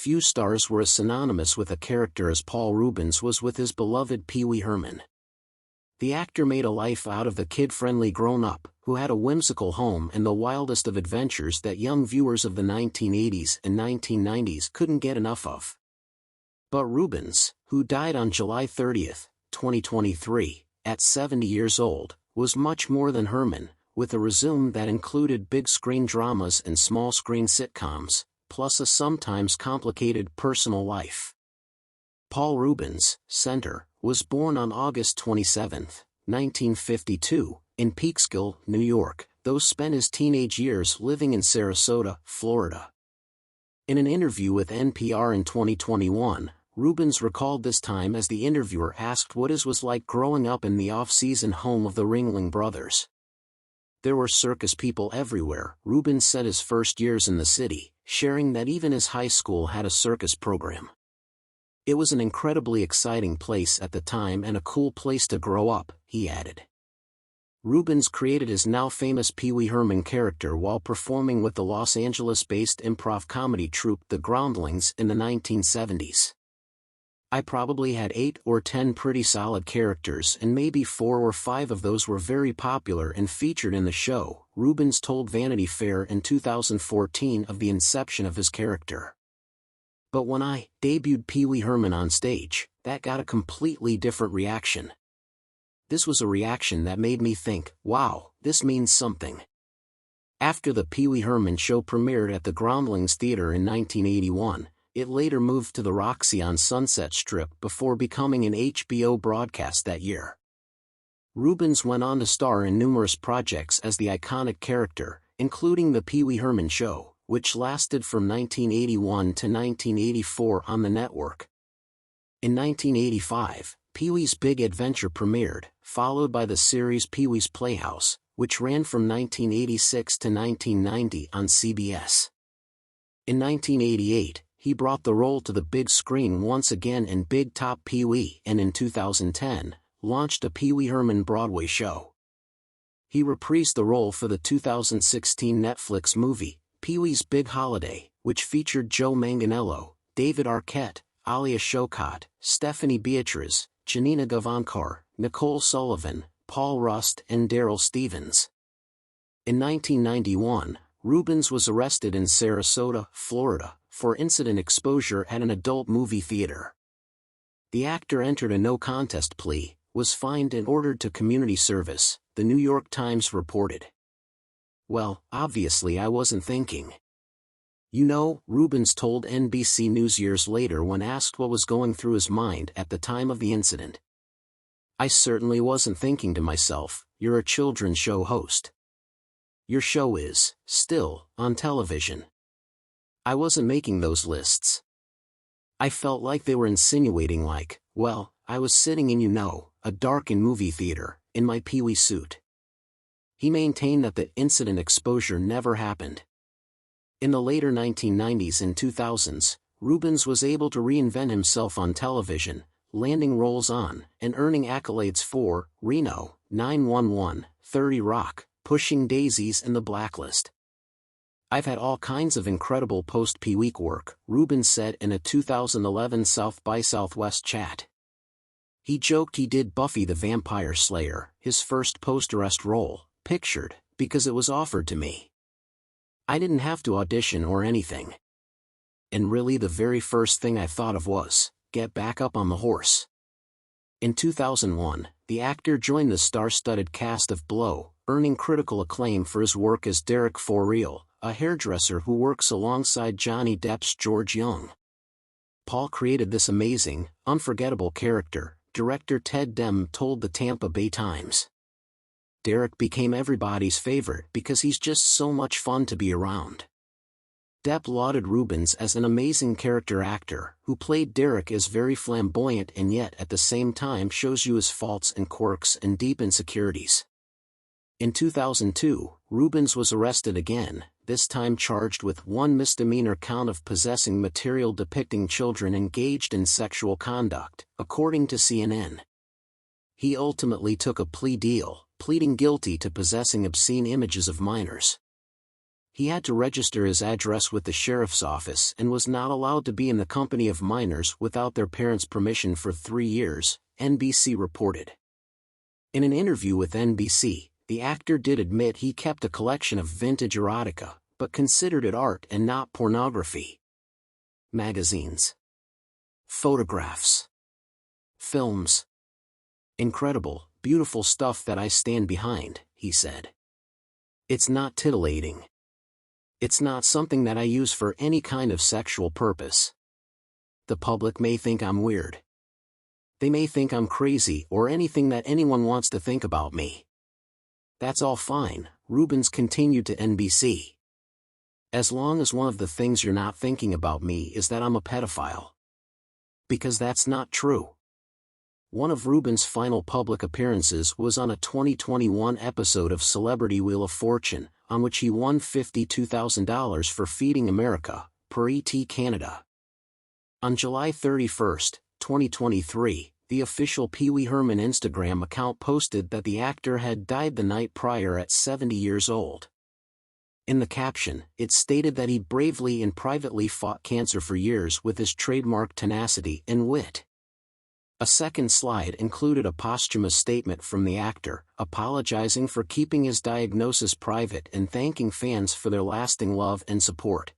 few stars were as synonymous with a character as Paul Ruben's was with his beloved Pee Wee Herman. The actor made a life out of the kid-friendly grown-up, who had a whimsical home and the wildest of adventures that young viewers of the 1980s and 1990s couldn't get enough of. But Ruben's, who died on July 30, 2023, at 70 years old, was much more than Herman, with a resume that included big-screen dramas and small-screen sitcoms, plus a sometimes complicated personal life. Paul Ruben's, Center, was born on August 27, 1952, in Peekskill, New York, though spent his teenage years living in Sarasota, Florida. In an interview with NPR in 2021, Ruben's recalled this time as the interviewer asked what it was like growing up in the off-season home of the Ringling Brothers. There were circus people everywhere, Ruben said his first years in the city, sharing that even his high school had a circus program. It was an incredibly exciting place at the time and a cool place to grow up, he added. Ruben's created his now famous Pee Wee Herman character while performing with the Los Angeles-based improv comedy troupe The Groundlings in the 1970s. I probably had 8 or 10 pretty solid characters and maybe 4 or 5 of those were very popular and featured in the show, Ruben's told Vanity Fair in 2014 of the inception of his character. But when I debuted Pee Wee Herman on stage, that got a completely different reaction. This was a reaction that made me think, wow, this means something. After the Pee Wee Herman show premiered at the Groundlings Theater in 1981, it later moved to the Roxy on Sunset Strip before becoming an HBO broadcast that year. Ruben's went on to star in numerous projects as the iconic character, including The Pee Wee Herman Show, which lasted from 1981 to 1984 on the network. In 1985, Pee Wee's Big Adventure premiered, followed by the series Pee Wee's Playhouse, which ran from 1986 to 1990 on CBS. In 1988, he brought the role to the big screen once again in Big Top Pee Wee and in 2010, launched a Pee Wee Herman Broadway show. He reprised the role for the 2016 Netflix movie, Pee Wee's Big Holiday, which featured Joe Manganiello, David Arquette, Alia Shawkat, Stephanie Beatriz, Janina Gavankar, Nicole Sullivan, Paul Rust and Daryl Stevens. In 1991, Ruben's was arrested in Sarasota, Florida, for incident exposure at an adult movie theater. The actor entered a no-contest plea, was fined and ordered to community service, the New York Times reported. Well, obviously I wasn't thinking. You know, Ruben's told NBC News years later when asked what was going through his mind at the time of the incident. I certainly wasn't thinking to myself, you're a children's show host. Your show is, still, on television. I wasn't making those lists. I felt like they were insinuating like, well, I was sitting in a darkened movie theater, in my Pee Wee suit. He maintained that the incident exposure never happened. In the later 1990s and 2000s, Ruben's was able to reinvent himself on television, landing roles on, and earning accolades for, Reno, 911, 30 Rock, Pushing Daisies and The Blacklist. I've had all kinds of incredible post-Pee Week work, Ruben said in a 2011 South by Southwest chat. He joked he did Buffy the Vampire Slayer, his first post-arrest role, pictured, because it was offered to me. I didn't have to audition or anything. And really the very first thing I thought of was, get back up on the horse. In 2001, the actor joined the star-studded cast of Blow, earning critical acclaim for his work as Derek For Real, a hairdresser who works alongside Johnny Depp's George Young. Paul created this amazing, unforgettable character, director Ted Dem told the Tampa Bay Times. Derek became everybody's favorite because he's just so much fun to be around. Depp lauded Ruben's as an amazing character actor, who played Derek as very flamboyant and yet at the same time shows you his faults and quirks and deep insecurities. In 2002, Ruben's was arrested again, this time charged with one misdemeanor count of possessing material depicting children engaged in sexual conduct, according to CNN. He ultimately took a plea deal, pleading guilty to possessing obscene images of minors. he had to register his address with the sheriff's office and was not allowed to be in the company of minors without their parents' permission for 3 years, NBC reported. In an interview with NBC, the actor did admit he kept a collection of vintage erotica, but considered it art and not pornography. Magazines. Photographs. Films. Incredible, beautiful stuff that I stand behind, he said. It's not titillating. It's not something that I use for any kind of sexual purpose. The public may think I'm weird. They may think I'm crazy or anything that anyone wants to think about me. That's all fine, Rubens continued to NBC. As long as one of the things you're not thinking about me is that I'm a pedophile. Because that's not true. One of Ruben's final public appearances was on a 2021 episode of Celebrity Wheel of Fortune, on which he won $52,000 for Feeding America, per ET Canada. On July 31, 2023, the official Pee Wee Herman Instagram account posted that the actor had died the night prior at 70 years old. In the caption, it stated that he bravely and privately fought cancer for years with his trademark tenacity and wit. A second slide included a posthumous statement from the actor, apologizing for keeping his diagnosis private and thanking fans for their lasting love and support.